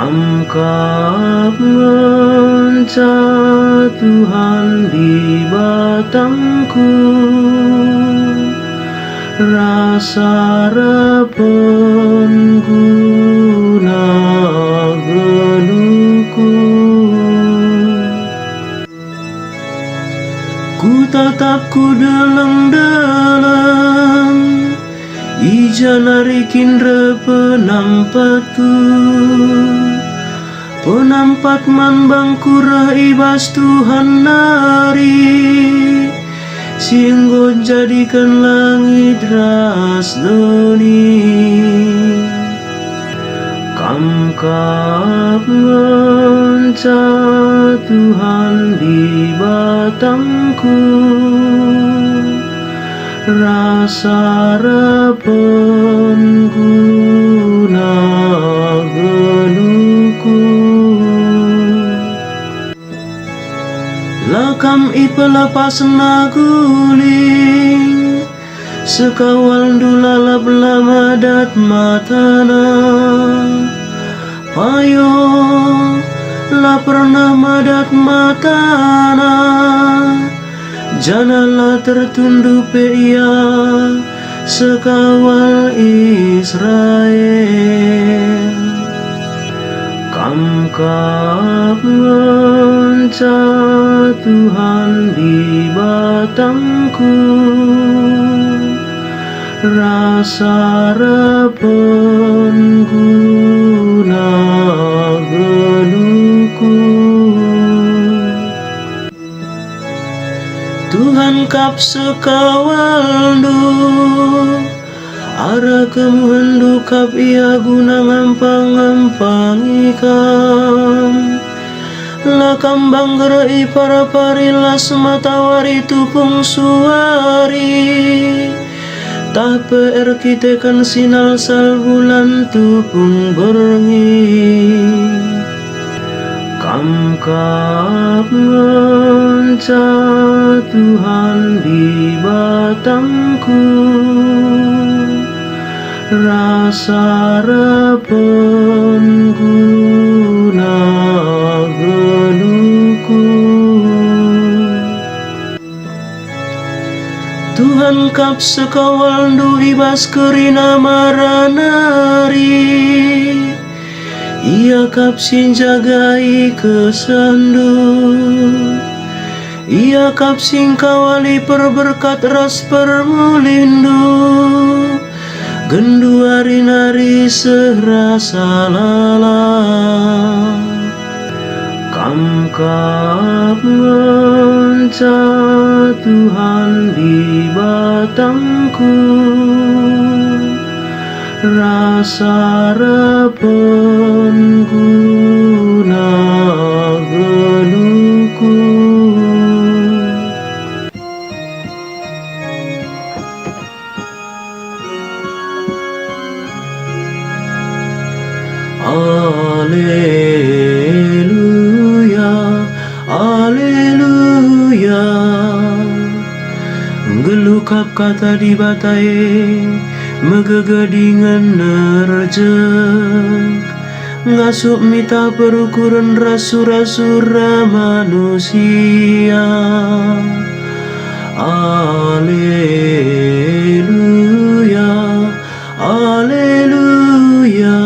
Kamkap ngenca Tuhan di batangku, rasa repen guna geluku. Ku tatap ku deleng-deleng, ijan arikin penampatku. Penampat man bangkurah ibas Tuhan nari, singgo jadikan langit ras doni. Kamkap ngenca Tuhan di batangku, rasa repen guna geluku. Lakam ipelepas naguling, sekawal dulalap lamadat matana. Payo la pernah madat matana, janalah tertunduk ia sekawal Israel. Kamkap ngenca Tuhan di batangku, rasa repen guna geluku. Tuhan kap sekawal du, ara kemuhendu kap ia guna ngampang-ngampang ikam. Lakam banggerai para parila sematawari tupung suari, tape erkitekan sinal sal bulan tupung berengi. Kamkap ngenca Tuhan di batangku, rasa repen guna geluku. Tuhan kap sekawal du ibas kerina maranari, ia kap sin jagai kesandu, ia kap sin kawali perberkat ras permulindu. Gendu ari-nari serasa lala. Kamkap ngenca Tuhan di batangku, rasa repen guna geluku. Alleluia, alleluia. Gelukap kata di batai, megegadingan nerjek, ngasup mita perukuran rasura-sura manusia. Alleluia, alleluia.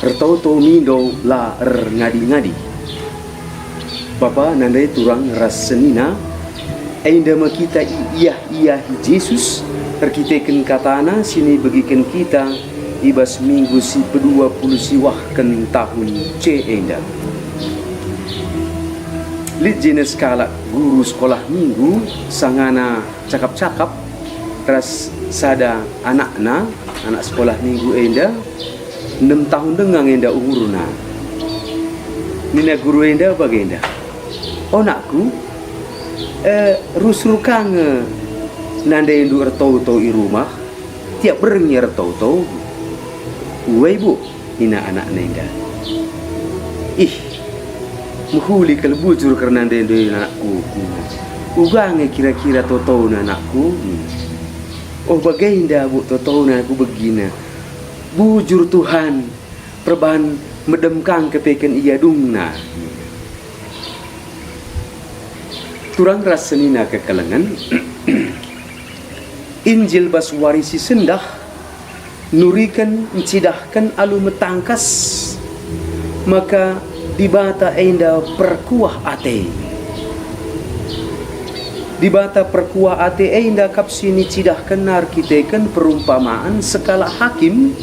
Ertau mindo la ngadi-ngadi. Bapa nandai turang ras senina, ainda makita iya Yesus, terkitekan katana sini bagikan kita ibas minggu si ke-20 siwahkan tahun C ainda. Lid jenis kala guru sekolah minggu sangana cakap-cakap ras sada anak sekolah minggu ainda 6 tahun dengang enda umurna. Nina guru enda bagenda. Onakku rusrukang nanda endu ertau-tau i rumah tiap berengi ertau-tau. Uwe bu, nina anak nenda. Ih, muhuli kel bujur karena dende anakku. Ugange kira-kira toto na anakku. Oh bagainda bu toto na aku begina. Bujur Tuhan perban medemkang kepeken iya dungna. Turang rasenina kekalengan. Injil bas warisi sendah nurikan mencidahkan alu metangkas maka dibata enda perkuah ate dibata perkuah ate enda kapsini cidahkan narkiteken perumpamaan sekala hakim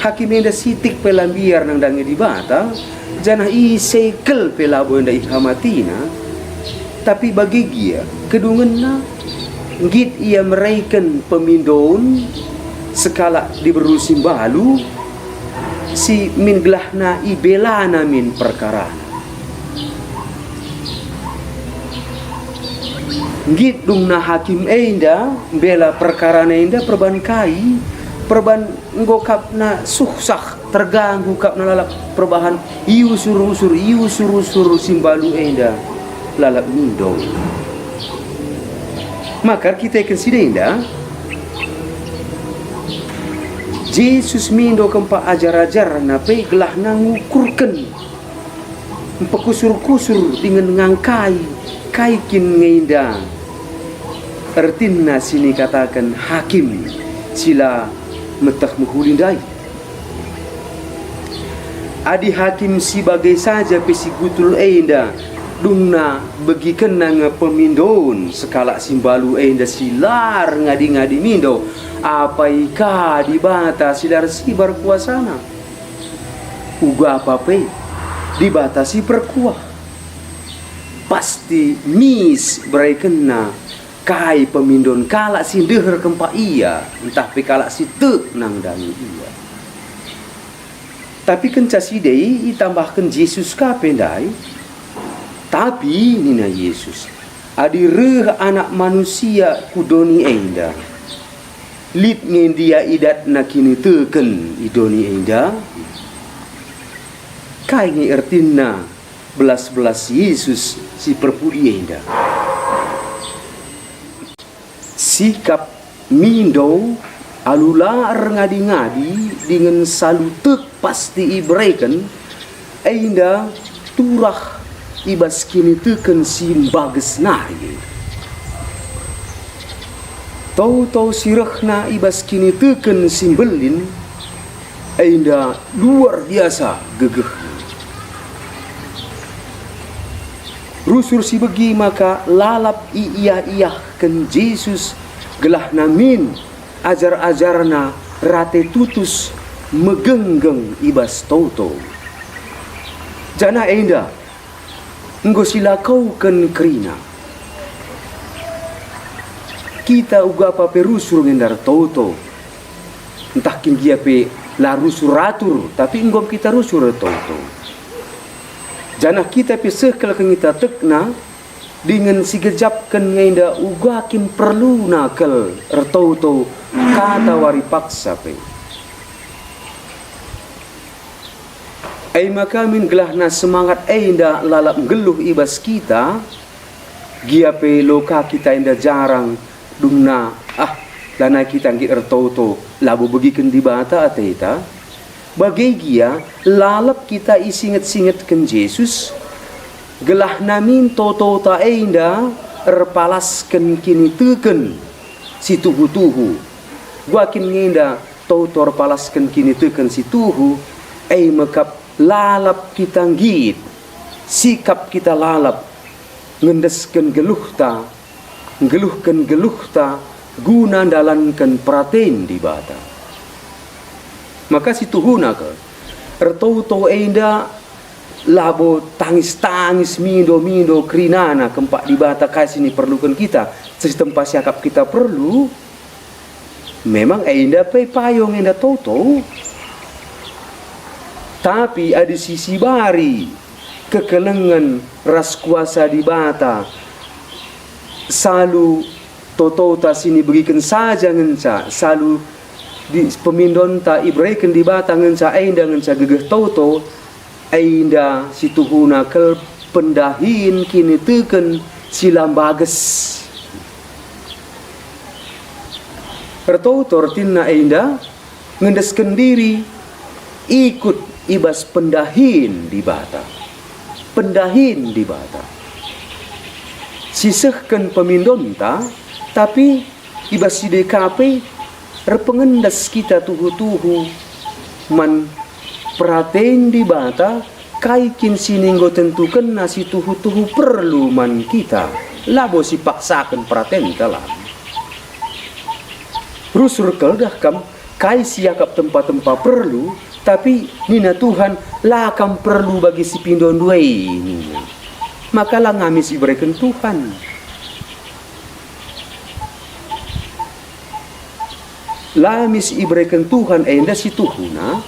enda sitik pelambiar nang dange dibata janah isekel pelabo enda ihamatina tapi bagi gia kedungenna git ia meraikan pemindon sekala diberi simbalu si min gelahna ibelana min perkara git dungna hakim enda bela perkara enda perban kai perban ngokapna susah terganggu kapna lalak perbahan iu surusur simbalu enda lalak mindo maka kita consider Yesus mindo kempa ajar-ajar nape gelah nangukurken pekusur-kusur dengan ngangkai kaikin ngeinda ertinna sini katakan hakim sila metah muhulindai adi hakim si bagai saja pesi gutul enda dungna bagi kenang pemindon sekala simbalu enda silar ngadi-ngadi mindo apa ika dibata silar sibar kuasana uga apa-apa dibatasi perkuah pasti mis berai kena kai pemindon kalak si deher kempa iya entah pe kalak si tek nang dangi iya tapi kenca sidei ditambahkan Yesus ka pendai tapi nina Yesus adi reh anak manusia kudoni enda lid ngendia idat nakini teken idoni enda kai ngi ertina belas-belas Yesus si perpudi enda sikap mindo alular ngadi-ngadi dengan salutek pasti ibrekan enda turah ibas kini teken simbages nari tau sirahna ibas kini teken simbelin enda luar biasa gegeh rusur si begi maka lalap iyah-iyahkan Yesus gelah namin ajar-ajarna rate tutus megenggeng ibas tau jana enda enggo sila kau ken krina kita uga apa perusur ngendar toto entah kin dia pe la rusur ratur tapi enggo kita rusur toto jana kita pe sekel kita tekna dengan si gejap ken ngenda uga kin perlu nakal ertoto kata wari paksa pe ai maka min gelahna semangat enda lalap geluh ibas kita gia pe loka kita enda jarang dumna lana kita ngi ertoto labu begiken di bata ateta bagai gia lalap kita isinget-singet ken Yesus gelah namin toto ta enda erpalasken kini teken si tuhu gua kin ngenda toto erpalasken kini teken si tuhu ai makap lalap kita ngit sikap kita lalap ngendesken geluhta guna dalankan praten di bata maka si tuhuna ke ertau enda labo tangis mindo krinana kempak di bata kasih ini perlukan kita sistem pasiakap kita perlu memang enda payung enda toto tapi ada sisi bari kekelengan ras kuasa di bata selalu toto ta sini berikan saja ngenca selalu di pemindon ta ibrekan di bata ngenca enda ngenca gegeh toto enda situhuna kel pendahin kini teken silam bages. Ertau tortinna enda ngendesken diri ikut ibas pendahin di bata. Pendahin di bata. Sisehken pemindonta tapi ibas si DKP repengendas kita tuhu-tuhu man praten di bata kaikin sininggo tentukan nasi tuhu-tuhu perlu man kita labo si paksakan praten kalam. Rusur dah kam kai siakap tempat-tempat perlu tapi nina Tuhan lakam perlu bagi si pindon duai nina. Maka lah ngamis iberikan Tuhan. Lamis iberikan Tuhan enda si tuhuna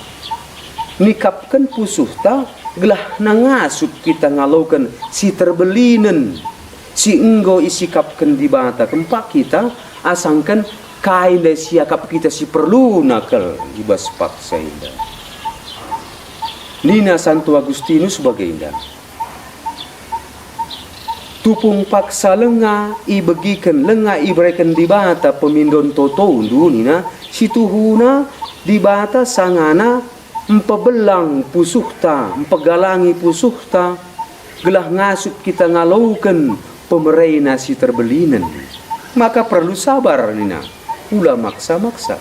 nikapkan pusuhta gelah nangasup kita ngalaukan si terbelinen si enggo isikapkan di bata kempak kita asangkan kain dari siakap kita si perlu nakal ibas paksa indah. Nina Santo Agustinus bagainda. Tupung paksa lenga ibegikan lenga iberikan di bata pemindon toto undu nina si tuhuna di bata sangana empebelang pusuhta empegalangi pusuhta gelah ngasup kita ngalaukan pemerena si terbelinen. Maka perlu sabar nina. Ula maksa-maksa.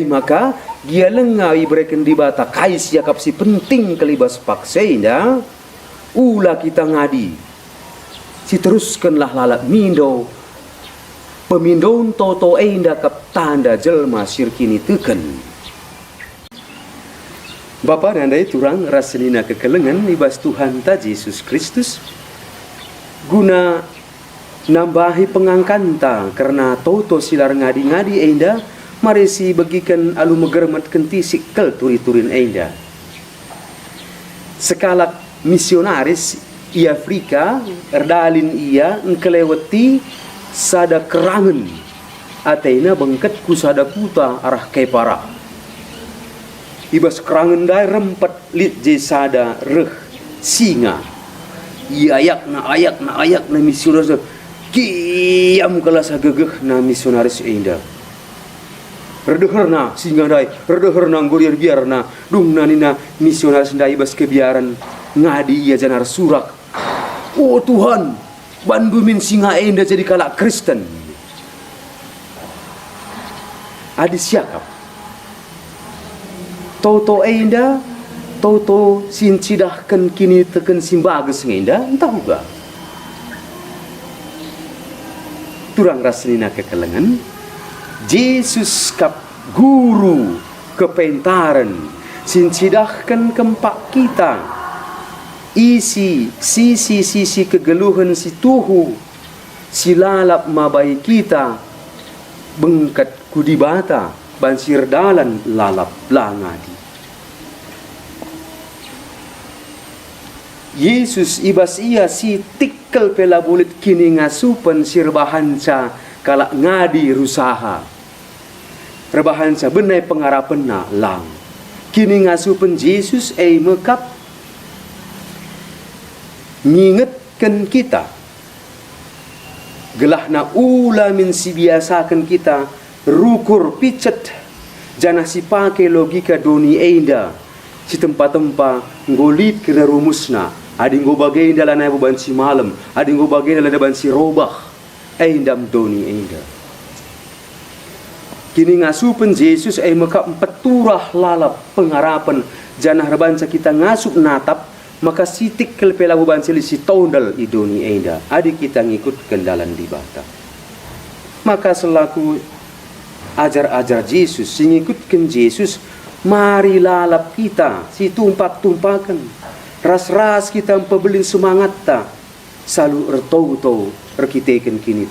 Maka dia lenga iberikan di bata kai siakap si penting kelibas paksa indah. Ula kita ngadi. Si teruskanlah lalak mindo. Pemindon toto indah kap tanda jelma sirkini teken. Bapa nandai turang raselina kekelengan ibas Tuhan ta Yesus Kristus. Guna nambahi pengangkanta karena toto silar ngadi-ngadi enda marisi bagikan alu megermat kentisik kel turi-turin enda. Sekalak misionaris i Afrika erdalin ia engkelewati sada kerangan atena bengket ku sada kuta arah kepara. Ibas kerangan dai rempet lit je sada reh singa. Ia ayak na misionaris kiam kelas agegeh na misionaris enda. Redeher na singa dai, redeher na ngoriar biar na dung na nina misionaris dai bas kebiaran ngadi ya janar surak. Oh Tuhan, bandumin singa enda jadi kalak Kristen. Adi siakap. Toto enda, toto sincidahkan kini teken simbages ngenda, entah juga. Turang raslina kekelengan Yesus kap guru kepentaran sincidahkan kempak kita isi sisi kegeluhan si tuhu silalap mabai kita bengkat kudibata bansir dalan lalap langadi. Yesus ibas ia si tikkel pela bulit kini ngasupan sirbahanca kalak ngadi rusaha. Rebahanca benai pengarapan na lang. Kini ngasupan Yesus mekap ngingetkan kita. Gelah na ula min si biasakan kita rukur picet janah si pakai logika doni enda si tempat-tempat ngolit kena rumusna. Adi ngo bagai dalam na buban si malam, adi ngo bagai dalam buban si robah, endam doni enda. Kini ngasupen Yesus maka empeturah lalap pengarapan janah rebanca kita ngasup natap maka sitik kelpela buban si tondal idoni enda. Adi kita ngikut kendalan di bata. Maka selaku ajar-ajar Yesus, ngikutkan Yesus, mari lalap kita si tumpak-tumpakan. Ras-ras kita pembelin semangat ta selalu ertau-tau erkiteken kini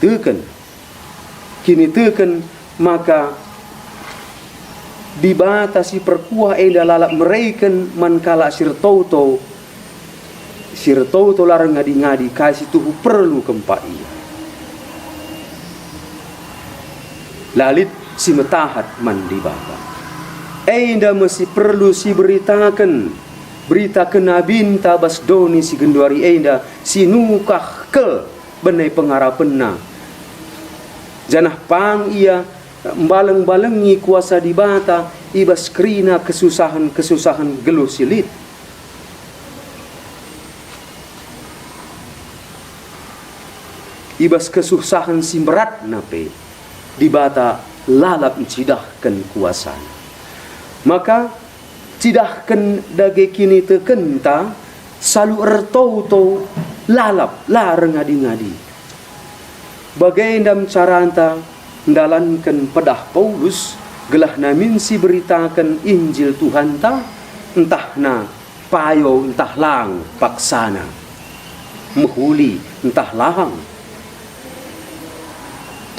teken maka dibatasi perkuah enda lalap mereken mankala sirtau-tau larang ngadi-ngadi kasih tuhu perlu kempak ia lalit si metahat man dibata enda mesti perlu si beritakan berita kenabin tabas doni si genduari enda si nukah ke benai pengarapenna janah pang ia baleng-balengi kuasa di bata ibas krina kesusahan gelo silit. Ibas kesusahan simberat nape di bata lalap cidahkan kuasa. Maka cidahkan dage kini tekenta salu ertau-tau lalap lareng ngadi-ngadi. Bagai dam caranta ndalankan pedah Paulus gelah namin si beritakan Injil Tuhan ta entah na payo entah lang paksana mehuli entah lahang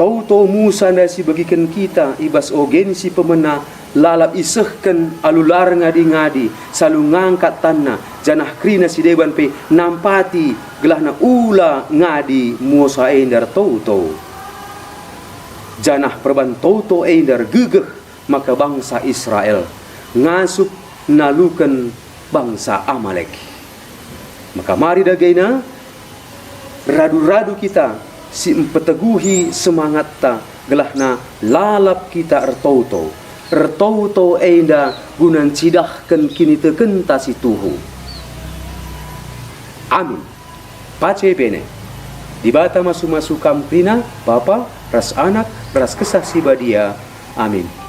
tau-tau Musa nasi bagikan kita ibas ogen si pemena lalap isehkan alular ngadi-ngadi salu ngangkat tanah janah krina si dewan pe nampati gelah na ula ngadi Musa endar tau-tau janah perban tau-tau endar gegeh maka bangsa Israel ngasup nalukan bangsa Amalek. Maka mari dagaina radu-radu kita si empeteguhi semangat ta gelahna lalap kita ertau-tau enda gunan cidahkan kini tekenta si tuhu. Amin. Pace bene. Di bata masu-masu kamprina Bapa ras anak ras kesah si badia. Amin.